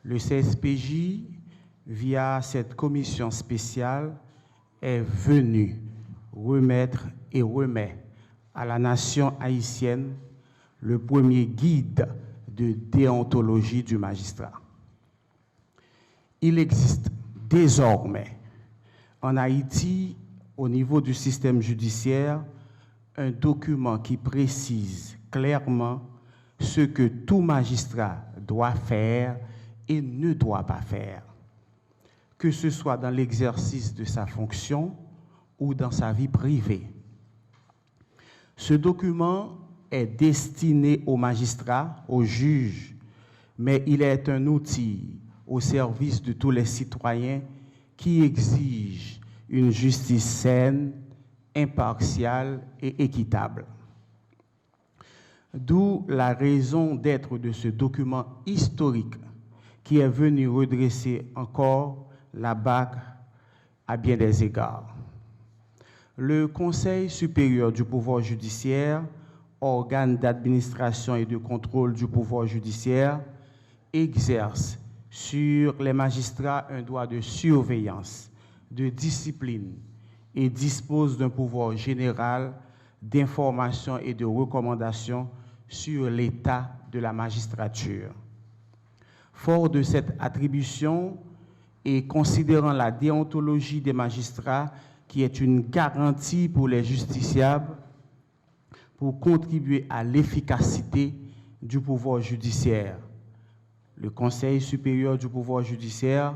Le CSPJ, via cette commission spéciale, est venu remettre et remet à la nation haïtienne le premier guide de déontologie du magistrat. Il existe désormais en Haïti, au niveau du système judiciaire, un document qui précise clairement ce que tout magistrat doit faire et ne doit pas faire, que ce soit dans l'exercice de sa fonction ou dans sa vie privée. Ce document est destiné aux magistrats, aux juges, mais il est un outil au service de tous les citoyens qui exigent une justice saine, impartiale et équitable. D'où la raison d'être de ce document historique qui est venu redresser encore la barre à bien des égards. Le Conseil supérieur du pouvoir judiciaire, organe d'administration et de contrôle du pouvoir judiciaire, exerce sur les magistrats un droit de surveillance, de discipline et dispose d'un pouvoir général d'information et de recommandation sur l'état de la magistrature. Fort de cette attribution et considérant la déontologie des magistrats qui est une garantie pour les justiciables pour contribuer à l'efficacité du pouvoir judiciaire, le Conseil supérieur du pouvoir judiciaire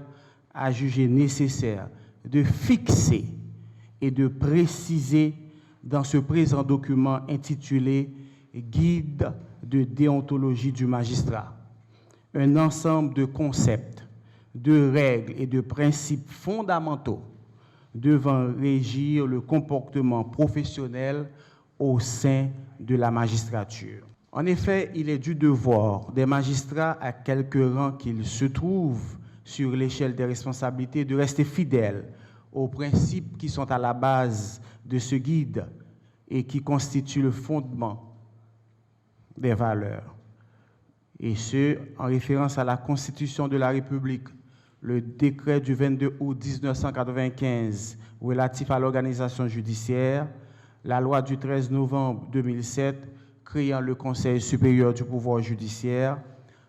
a jugé nécessaire de fixer et de préciser dans ce présent document intitulé « Guide de déontologie du magistrat » un ensemble de concepts, de règles et de principes fondamentaux devant régir le comportement professionnel au sein de la magistrature. En effet, il est du devoir des magistrats, à quelque rang qu'ils se trouvent sur l'échelle des responsabilités, de rester fidèles aux principes qui sont à la base de ce guide et qui constituent le fondement des valeurs. Et ce, en référence à la Constitution de la République, le décret du 22 août 1995 relatif à l'organisation judiciaire, la loi du 13 novembre 2007 créant le Conseil supérieur du pouvoir judiciaire,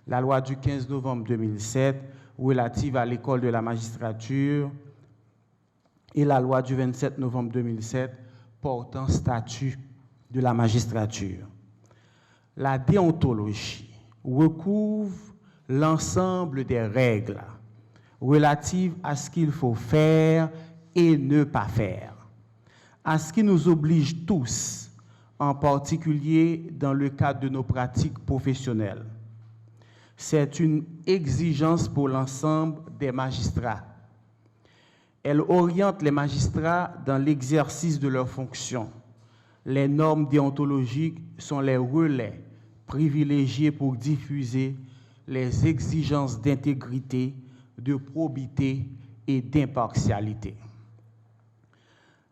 la loi du 15 novembre 2007 relative à l'école de la magistrature et la loi du 27 novembre 2007 portant statut de la magistrature. La déontologie recouvre l'ensemble des règles relatives à ce qu'il faut faire et ne pas faire, à ce qui nous oblige tous, en particulier dans le cadre de nos pratiques professionnelles. C'est une exigence pour l'ensemble des magistrats. Elle oriente les magistrats dans l'exercice de leurs fonctions. Les normes déontologiques sont les relais privilégiés pour diffuser les exigences d'intégrité, de probité et d'impartialité.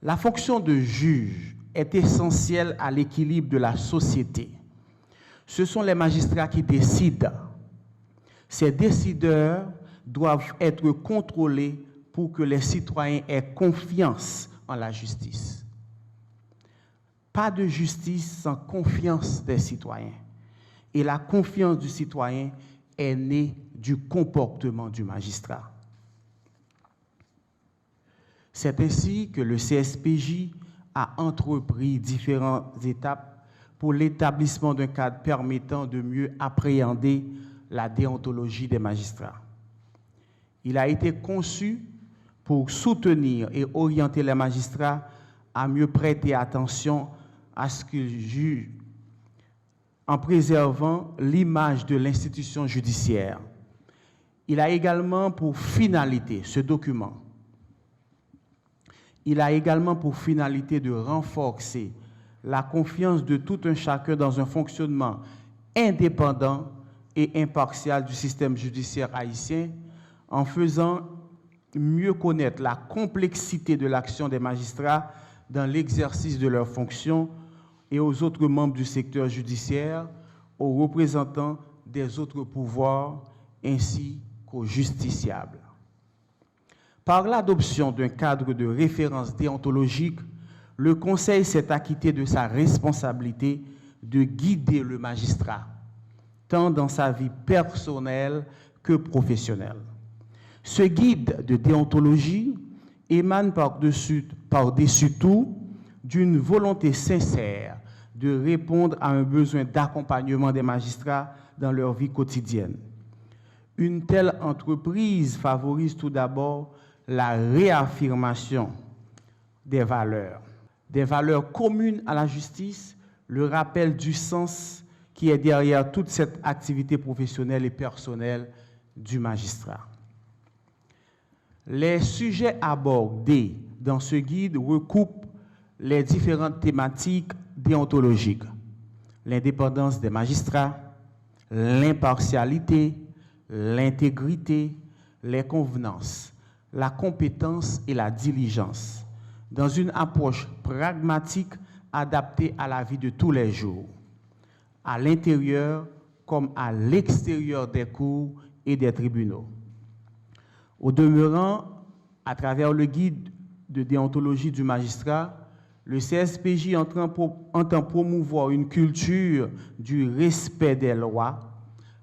La fonction de juge est essentielle à l'équilibre de la société. Ce sont les magistrats qui décident. Ces décideurs doivent être contrôlés pour que les citoyens aient confiance en la justice. Pas de justice sans confiance des citoyens. Et la confiance du citoyen est née du comportement du magistrat. C'est ainsi que le CSPJ a entrepris différentes étapes pour l'établissement d'un cadre permettant de mieux appréhender la déontologie des magistrats. Il a été conçu pour soutenir et orienter les magistrats à mieux prêter attention à ce qu'ils jugent en préservant l'image de l'institution judiciaire. Il a également pour finalité, ce document, il a également pour finalité de renforcer la confiance de tout un chacun dans un fonctionnement indépendant et impartial du système judiciaire haïtien, en faisant mieux connaître la complexité de l'action des magistrats dans l'exercice de leurs fonctions et aux autres membres du secteur judiciaire, aux représentants des autres pouvoirs, ainsi qu'aux justiciables. Par l'adoption d'un cadre de référence déontologique, le Conseil s'est acquitté de sa responsabilité de guider le magistrat, tant dans sa vie personnelle que professionnelle. Ce guide de déontologie émane par-dessus tout d'une volonté sincère de répondre à un besoin d'accompagnement des magistrats dans leur vie quotidienne. Une telle entreprise favorise tout d'abord la réaffirmation des valeurs communes à la justice, le rappel du sens qui est derrière toute cette activité professionnelle et personnelle du magistrat. Les sujets abordés dans ce guide recoupent les différentes thématiques déontologiques: l'indépendance des magistrats, l'impartialité, l'intégrité, les convenances, la compétence et la diligence, dans une approche pragmatique adaptée à la vie de tous les jours, à l'intérieur comme à l'extérieur des cours et des tribunaux. Au demeurant, à travers le guide de déontologie du magistrat, le CSPJ entend promouvoir une culture du respect des lois,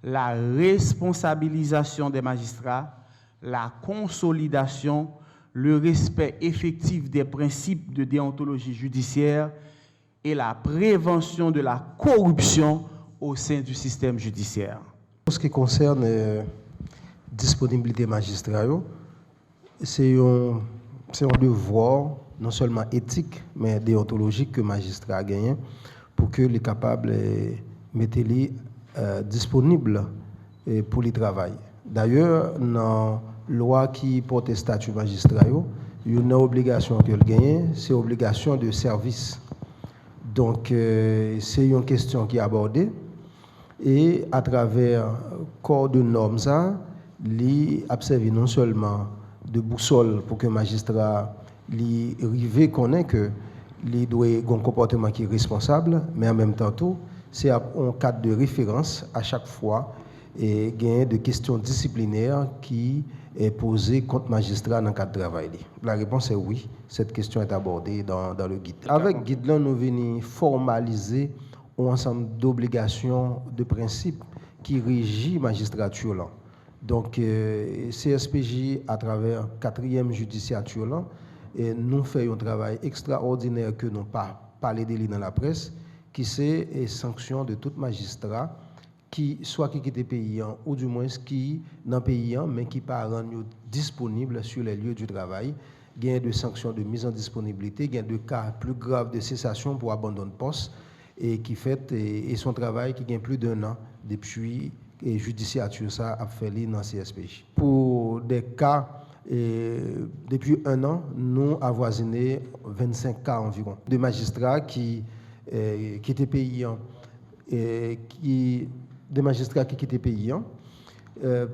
la responsabilisation des magistrats, la consolidation, le respect effectif des principes de déontologie judiciaire et la prévention de la corruption au sein du système judiciaire. En ce qui concerne la disponibilité magistrats, c'est un devoir non seulement éthique, mais déontologique que le magistrat a gagné pour que les capables mettre les disponibles pour le travail. D'ailleurs, dans la loi qui porte le statut magistrat, il y a une obligation que le gagne, c'est l'obligation de service. Donc, c'est une question qui est abordée et à travers le corps de normes, il observe non seulement de boussole pour que le magistrat rive connaît que il doit avoir un comportement qui est responsable, mais en même temps, c'est un cadre de référence à chaque fois et gagner de questions disciplinaires qui est posée contre magistrat dans le cadre de travail. La réponse est oui, cette question est abordée dans le guide. Avec le guide, nous venons formaliser un ensemble d'obligations, de principes qui régissent la magistrature. Donc, CSPJ, à travers la 4e judiciature, nous faisons un travail extraordinaire que nous pas parlé de dans la presse, qui c'est les sanctions de tout magistrat qui soit qui quitte paysan ou du moins qui dans paysan mais qui pas rendu disponible sur les lieux du travail. Gain de sanctions de mise en disponibilité, gain de cas plus graves de cessation pour abandon de poste et qui fait et son travail qui gagne plus d'1 an depuis et judiciature ça a fait dans CSPJ. Pour des cas depuis 1 an, nous avoisinons 25 cas environ de magistrats qui étaient payants des magistrats qui quittent payants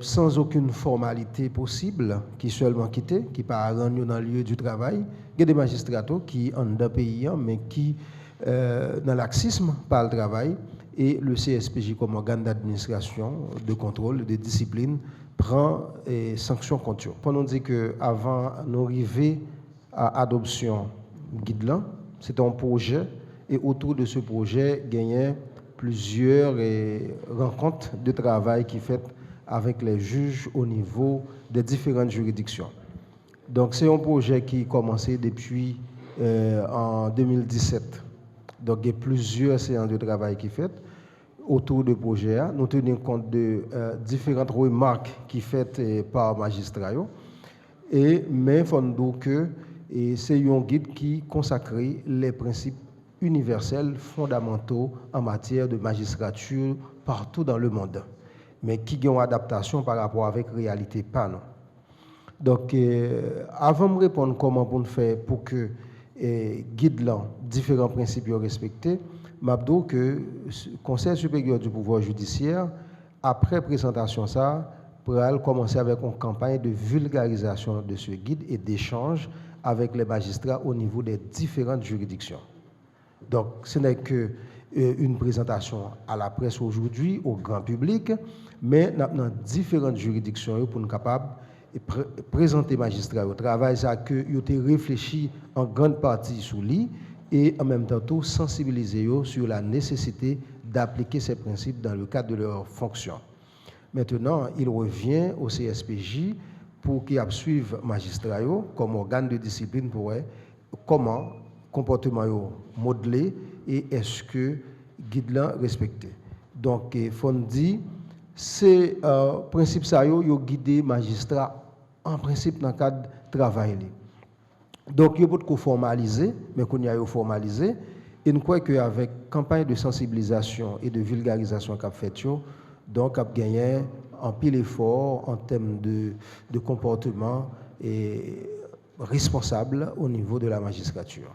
sans aucune formalité possible, qui seulement quittent, qui pas rendu dans le lieu du travail. Il y a des magistrats qui sont dans payants, mais qui dans laxisme par le travail. Et le CSPJ comme organe d'administration, de contrôle, de discipline, prend sanctions contre eux. Pendant dit qu'avant d'arriver à l'adoption guide là, c'est un projet, et autour de ce projet, gagnait plusieurs rencontres de travail qui fait avec les juges au niveau des différentes juridictions. Donc c'est un projet qui a commencé depuis en 2017. Donc il y a plusieurs séances de travail qui fait autour du projet. Nous tenons compte de différentes remarques qui sont faites par magistrats. Mais il faut dire que c'est un guide qui consacre les principes universels fondamentaux en matière de magistrature partout dans le monde, mais qui ont une adaptation par rapport avec la réalité pas non. Donc, avant de me répondre comment on fait pour que guide là différents principes soient respectés, je dis que le Conseil supérieur du pouvoir judiciaire, après présentation ça, pourra commencer avec une campagne de vulgarisation de ce guide et d'échange avec les magistrats au niveau des différentes juridictions. Donc, ce n'est qu'une présentation à la presse aujourd'hui, au grand public, mais dans différentes juridictions pour nous capables de présenter magistrats au travail, ça que ils ont réfléchi en grande partie sur lui et en même temps tout sensibiliser sur la nécessité d'appliquer ces principes dans le cadre de leur fonction. Maintenant, il revient au CSPJ pour qu'il suive magistrat comme organe de discipline pour comment comportement modelé et est-ce que guide respecté. Donc, il faut dire ces principes ça yo guider magistrat en principe dans le cadre de travail. Donc, il faut formaliser, mais qu'on y a formalisé. Et nous croyons qu'avec campagne de sensibilisation et de vulgarisation qu'a fait, donc a gagné en pile effort en termes de comportement et responsable au niveau de la magistrature.